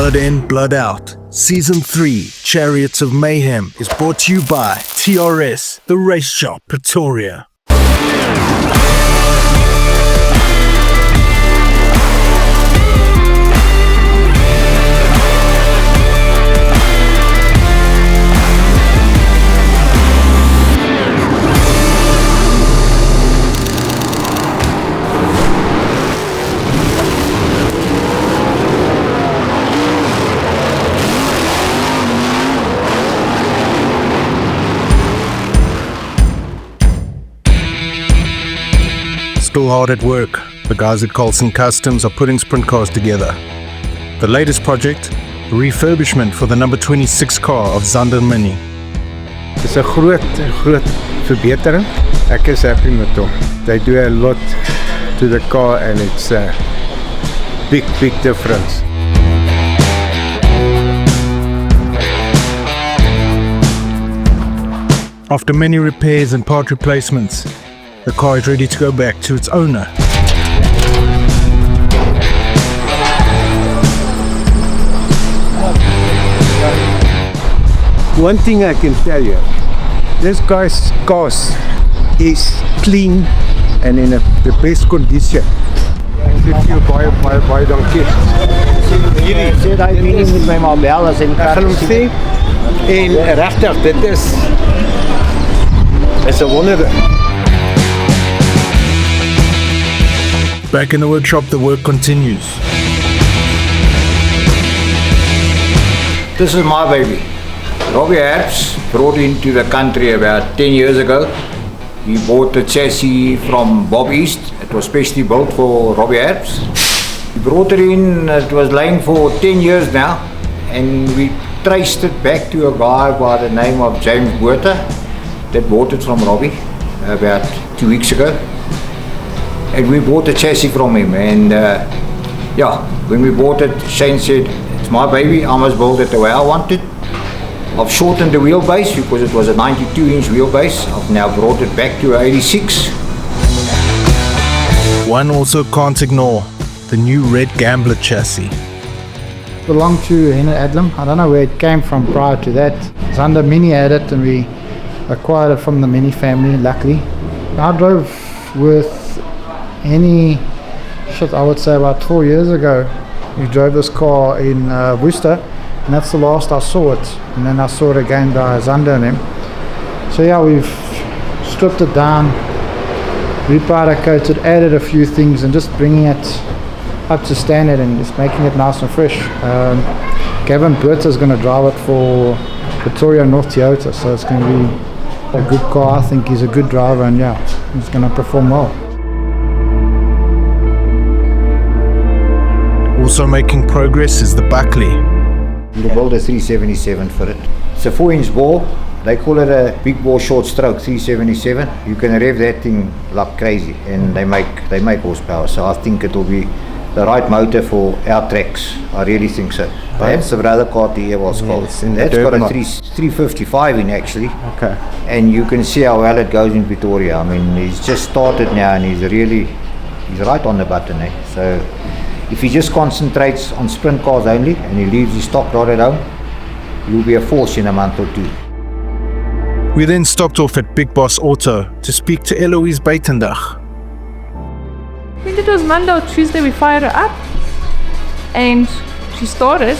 Blood In, Blood Out. Season 3, Chariots of Mayhem, is brought to you by TRS, The Race Shop, Pretoria. Still hard at work, the guys at Colson Customs are putting sprint cars together. The latest project, a refurbishment for the number 26 car of Zander Mini. It's a groot verbetering. Ek is happy met hom. They do a lot to the car and it's a big difference. After many repairs and part replacements, the car is ready to go back to its owner. One thing I can tell you, this guy's car is clean and in the best condition. If you buy dankie. Hierdie sê daai mening met my maar bel as hy ek gaan hom sê en regtig dit is 'n wonder. Back in the workshop, the work continues. This is my baby. Robbie Herbst brought into the country about 10 years ago. He bought the chassis from Bob East. It was specially built for Robbie Herbst. He brought it in, it was lying for 10 years now, and we traced it back to a guy by the name of James Botha that bought it from Robbie about 2 weeks ago. And we bought the chassis from him, and when we bought it, Shane said, it's my baby, I must build it the way I want it. I've shortened the wheelbase because it was a 92-inch wheelbase. I've now brought it back to 86. One also can't ignore the new red Gambler chassis. Belonged to Henry Adlam. I don't know where it came from prior to that. Zander Mini had it and we acquired it from the Mini family, luckily. I drove with Henny, I would say about 4 years ago. We drove this car in Worcester, and that's the last I saw it. And then I saw it again by Zander and him. So yeah, we've stripped it down, repowder coated, added a few things, and just bringing it up to standard and just making it nice and fresh. Gavin Botha is going to drive it for Pretoria North Toyota, so it's going to be a good car. I think he's a good driver, and yeah, he's going to perform well. Also making progress is the Buckley. We built a 377 for it. It's a 4-inch bore. They call it a big bore short stroke 377. You can rev that thing like crazy, and they make horsepower. So I think it will be the right motor for our tracks. I really think so. That's the brother car the Ewald's called. That's got a 355 in actually. Okay. And you can see how well it goes in Pretoria. I mean, he's just started now, and he's right on the button. So if he just concentrates on sprint cars only and he leaves his stock rod at home, he'll be a force in a month or two. We then stopped off at Big Boss Auto to speak to Eloise Buitendag. I think it was Monday or Tuesday we fired her up and she started,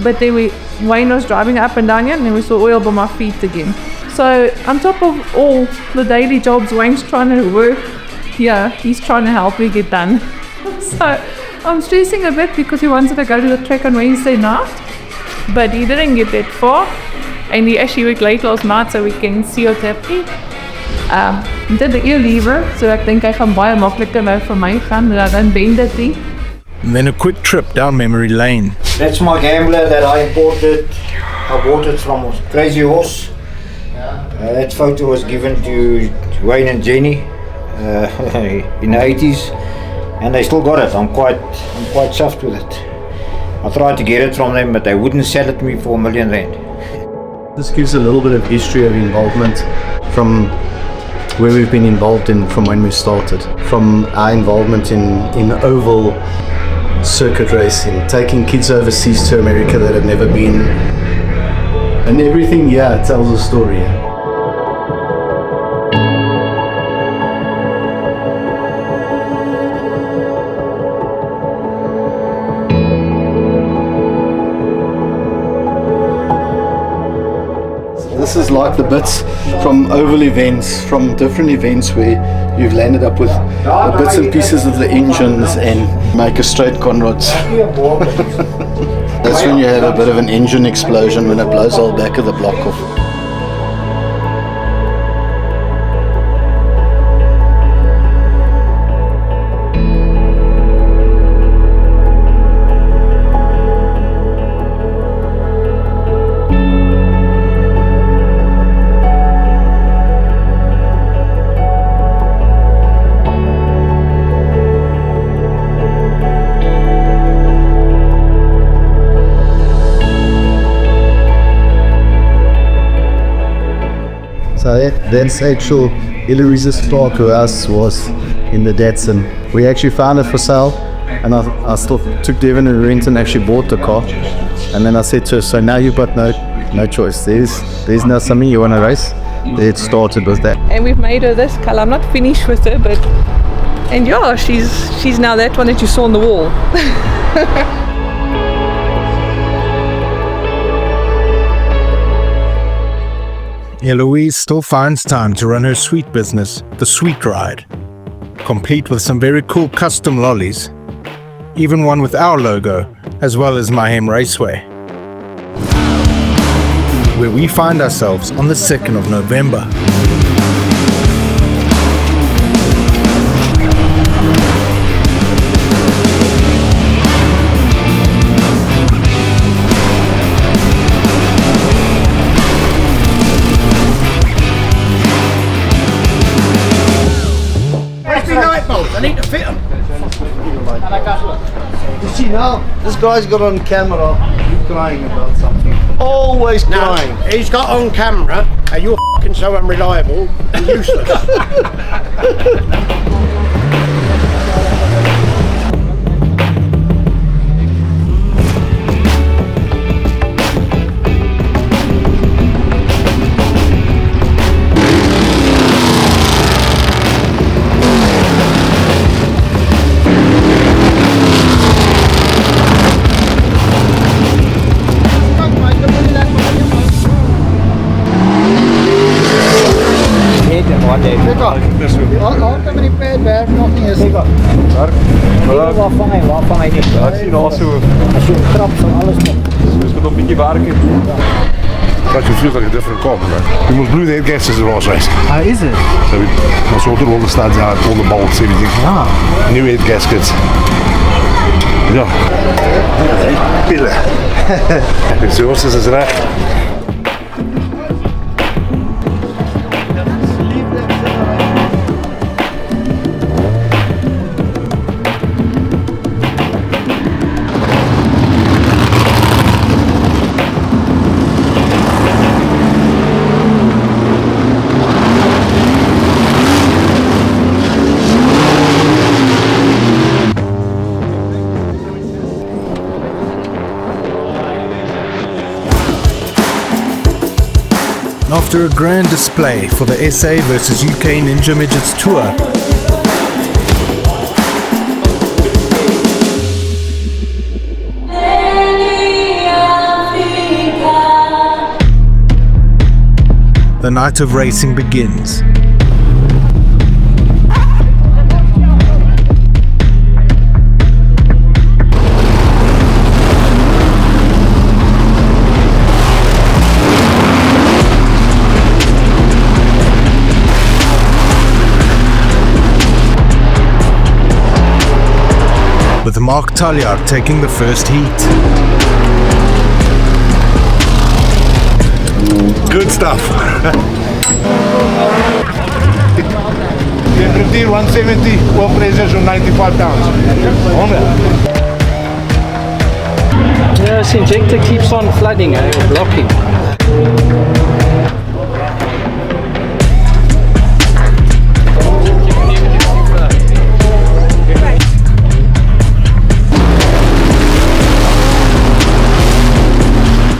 but then Wayne was driving up and down here and then we saw oil by my feet again. So on top of all the daily jobs Wayne's trying to work, he's trying to help me get done. So I'm stressing a bit because he wanted to go to the track on Wednesday night, but he didn't get that far, and he actually worked late last night so we can see wat happy. Did the ear lever, so ek dink hy gaan baie makliker nou vir my gaan dan bend dit nie. And then a quick trip down memory lane. That's my Gambler that I imported. I bought it from Crazy Horse. That photo was given to Wayne and Jenny in the 80s. And they still got it. I'm quite chuffed with it. I tried to get it from them, but they wouldn't sell it to me for R1 million. This gives a little bit of history of involvement from where we've been involved in from when we started. From our involvement in oval circuit racing, taking kids overseas to America that have never been, and everything tells a story. This is like the bits from oval events, from different events where you've landed up with the bits and pieces of the engines and make a straight conrods. That's when you have a bit of an engine explosion, when it blows all back of the block off. So that's actual Hillary's Stark who us was in the Datsun. We actually found it for sale, and I still took Devon and rent and actually bought the car. And then I said to her, so now you've got no choice. There's now something you want to race. It started with that. And we've made her this colour. I'm not finished with her, but she's now that one that you saw on the wall. Eloise still finds time to run her sweet business, the Sweet Ride, complete with some very cool custom lollies, even one with our logo, as well as Mayhem Raceway, where we find ourselves on the 2nd of November. I need to fit them. You see now, this guy's got on camera, he's crying about something. Always crying. Now, he's got on camera, and you're f***ing so unreliable and useless. Waar vang hy nie? Ek sien daar so. As jy trap van alles met. Dus moet nog 'n bietjie werk doen. That just feels like a different car, man. You must blew the head gaskets in Rolls Royce. Is it? So we sorted all the studs out, all the bolts, everything. New head gaskets. Ja. Pille. Dus zoals is het recht. After a grand display for the SA vs UK Ninja Midgets Tour, the night of racing begins. With Mark Talliard taking the first heat. Good stuff. 170, well pressures on 95 pounds. Yeah, this injector keeps on flooding, or blocking.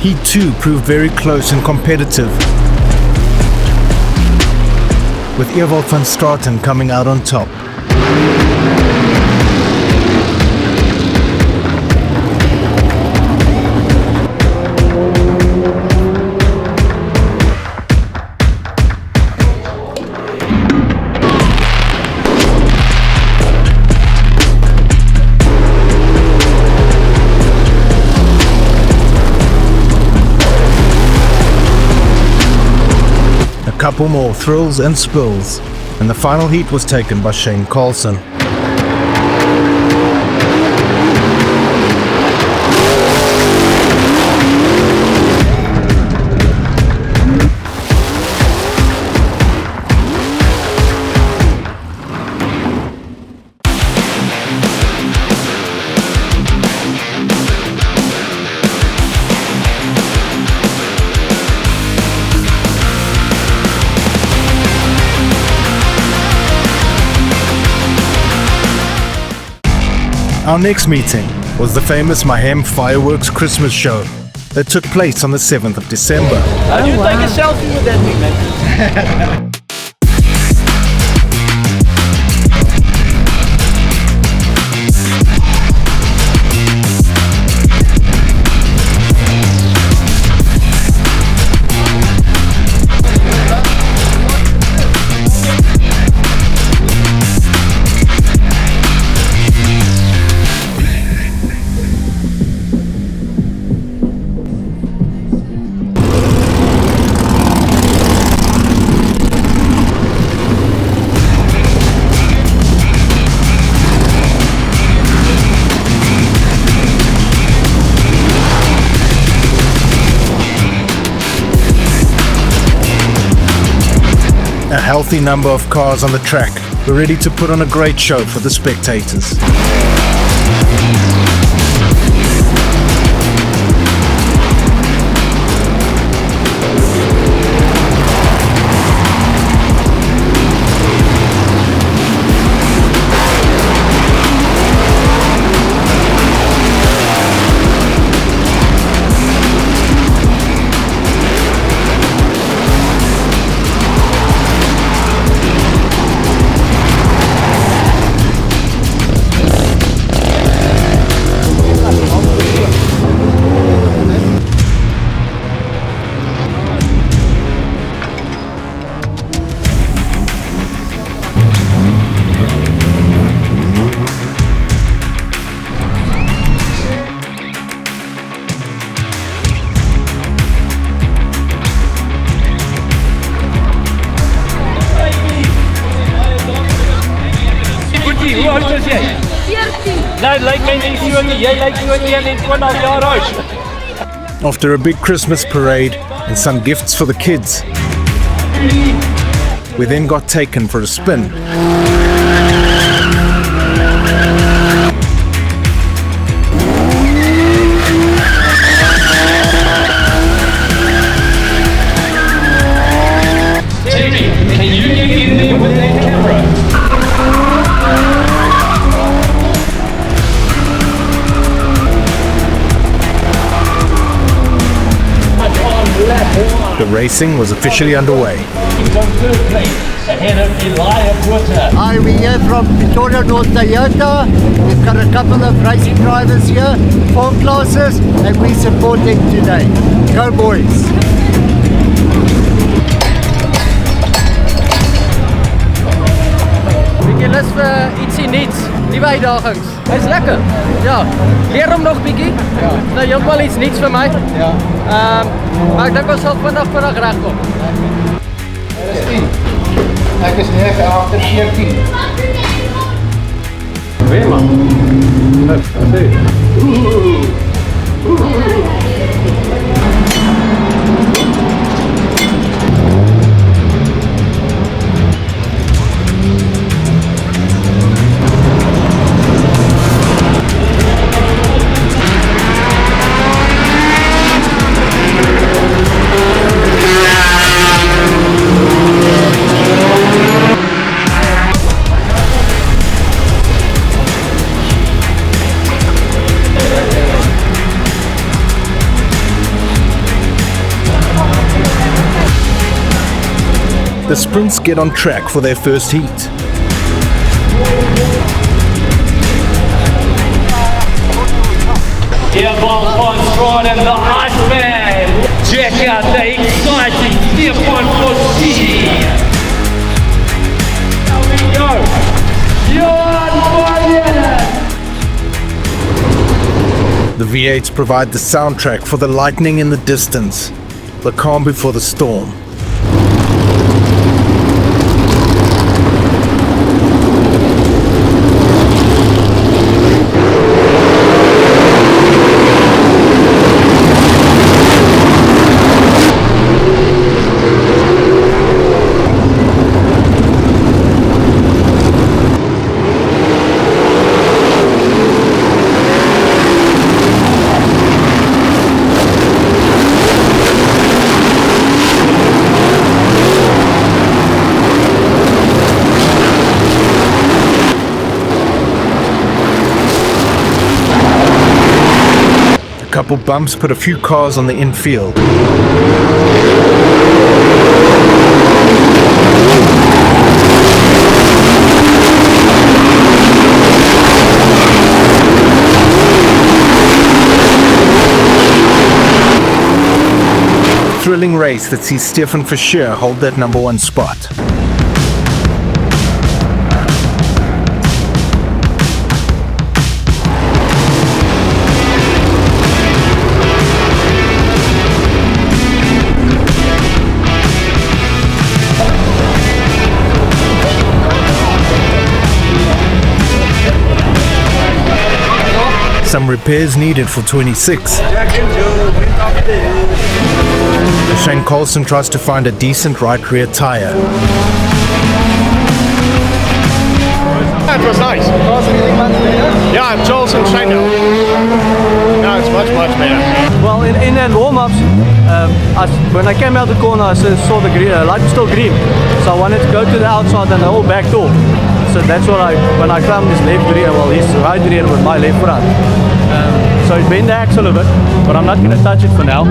Heat 2 proved very close and competitive, with Ewald van Straten coming out on top. A couple more thrills and spills, and the final heat was taken by Shane Carlson. Our next meeting was the famous Mahem Fireworks Christmas show that took place on the 7th of December. Did you take a selfie with that thing, man? A healthy number of cars on the track were ready to put on a great show for the spectators. Hoe oud is jy? 14. Nou, lyk my nie so nie. Jy lyk so 21 jaar oud. After a big Christmas parade and some gifts for the kids, we then got taken for a spin. Can you get in there with that camera? The racing was officially underway. He's on third place, ahead of Elijah. Hi, we're here from Pretoria North Toyota. We've got a couple of racing drivers here, 4 classes, and we support them today. Go boys! Bietjie lus vir ietsie nuuts, nuwe uitdagings. Hy's lekker. Ja, leer hom nog bietjie. Ja. Nou heeltemal iets nuuts vir my. Ja. Maar ek dink ons sal vinnig regkom. Ek is 9 agter 14. Weer man. The sprints get on track for their first heat. Airborne on Strong and the Iceman. Check out the exciting Airborne for C. Here we go. You're fire! The V8s provide the soundtrack for the lightning in the distance, the calm before the storm. A couple bumps put a few cars on the infield. Thrilling race that sees Stefan Fischer hold that number 1 spot. Some repairs needed for 26. Shane Coulson tries to find a decent right rear tire. It was nice. Yeah, Charles and Shane. Yeah, it's much better. Well, in that warm-ups, when I came out the corner, I saw the green, light was still green. So I wanted to go to the outside and the whole back door. So that's what when I climbed his left rear, well, his right rear with my left front. So it bent the axle a bit, but I'm not going to touch it for now.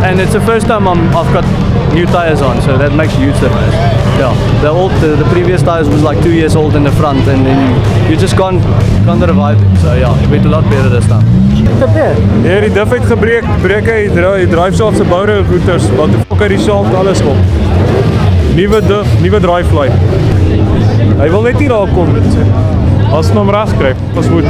And it's the first time I've got new tires on, so that makes a huge difference. Yeah, the previous tires was like 2 years old in the front, and then you just can't revive it. So yeah, it went a lot better this time. Ja, die diff het gebreek, hy dryf self se boude routers, wat die fok uit die saak alles op. Nuwe diff, nuwe dryfly. Hy wil net nie daar kom. As hom reg kry, pas goed.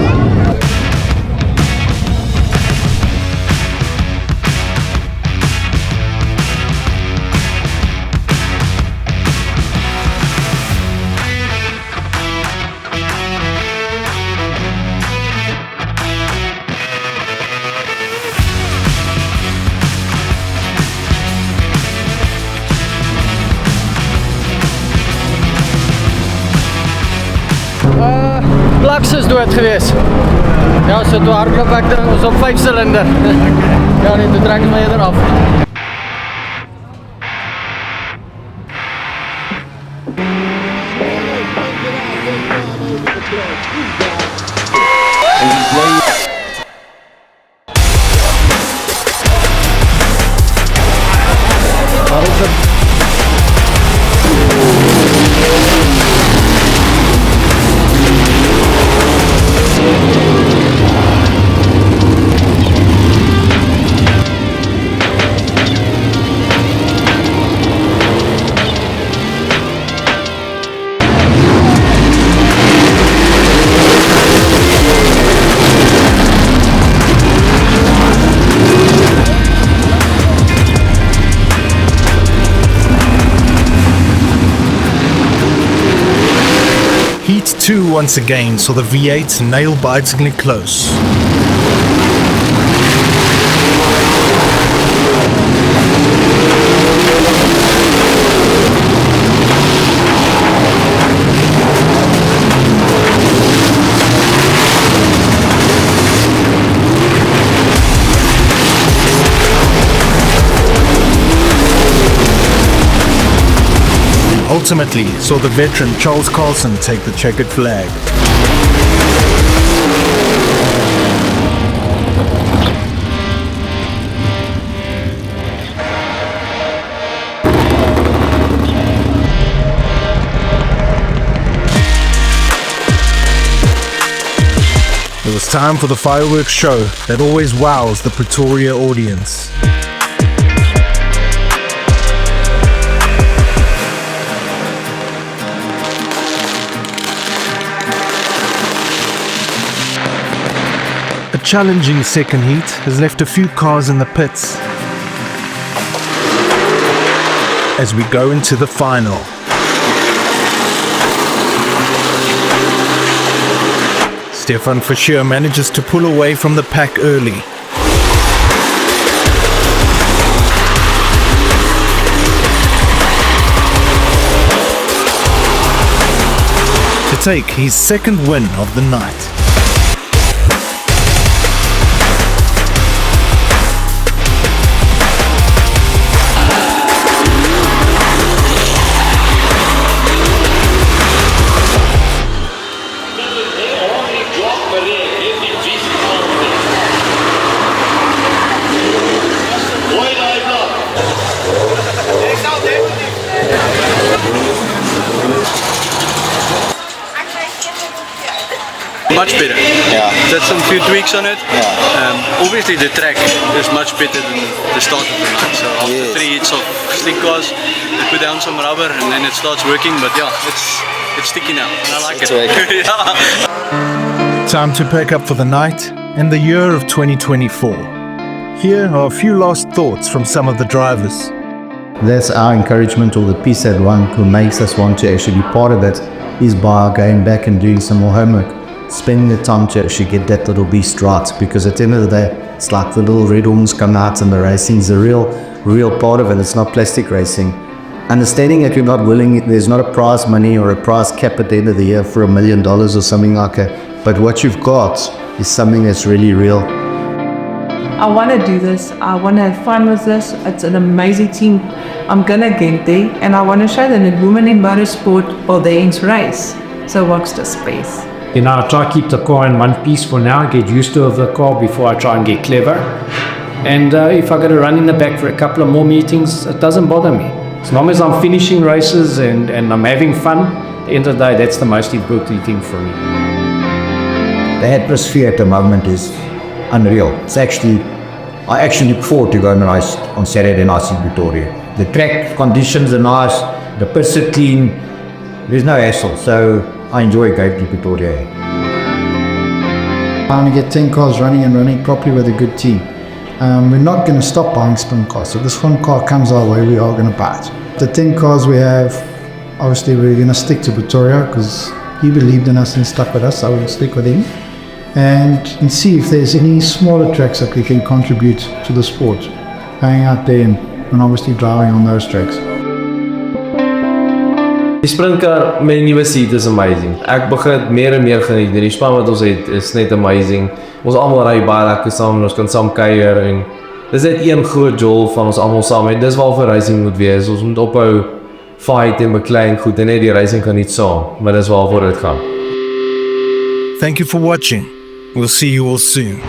Plaks is dood geweest. Ja, so toe hardloop ek ons op 5 silinder. Ja, nee, toe trek ek my eerder af. Heat 2 once again saw the V8s nail-bitingly close. Ultimately saw the veteran Charles Coulson take the checkered flag. It's time for the fireworks show that always wows the Pretoria audience. A challenging second heat has left a few cars in the pits as we go into the final. Stefan for sure manages to pull away from the pack early. To take his second win of the night. Much better. Yeah. Did some few tweaks on it. Yeah. Obviously the track is much better than the start of the night. So after 3 hits of slick cars, they put down some rubber and then it starts working. But yeah, it's sticky now and I like it. Yeah. Time to pack up for the night and the year of 2024. Here are a few last thoughts from some of the drivers. That's our encouragement, or the piece that one who makes us want to actually be part of it, is by going back and doing some more homework. Spending the time to actually get that little beast right, because at the end of the day, it's like the little red horns come out and the racing is a real part of it. It's not plastic racing. Understanding that you're not willing, there's not a prize money or a prize cap at the end of the year for $1 million or something like that. But what you've got is something that's really real. I want to do this. I want to have fun with this. It's an amazing team. I'm going to get there, and I want to show them that women in motorsport are there in race. So watch the space. You know, I try to keep the car in one piece for now, get used to the car before I try and get clever. And if I got to run in the back for a couple of more meetings, it doesn't bother me. As long as I'm finishing races and I'm having fun, at the end of the day, that's the most important thing for me. The atmosphere at the moment is unreal. I actually look forward to going to race on Saturday nights in Pretoria. The track conditions are nice, the pits are clean, there's no hassle, so I enjoy going to Pretoria. I want to get 10 cars running and running properly with a good team. We're not going to stop buying sprint cars. If the sprint car comes our way, we are going to buy it. The 10 cars we have, obviously we're going to stick to Pretoria because he believed in us and stuck with us, so we'll stick with him. And see if there's any smaller tracks that we can contribute to the sport. Going out there and obviously driving on those tracks. Die sprintcar met die nuwe seat is amazing. Ek begin meer en meer geniet. Die span wat ons het is net amazing. Ons almal ry baie lekker saam, ons kan saam kuier en dis net een groot jol van ons almal saam. En dis waarvoor racing moet wees. Ons moet ophou fight en beklein goed en net die racing kan nie saam, maar dis waarvoor dit gaan. Thank you for watching. We'll see you all soon.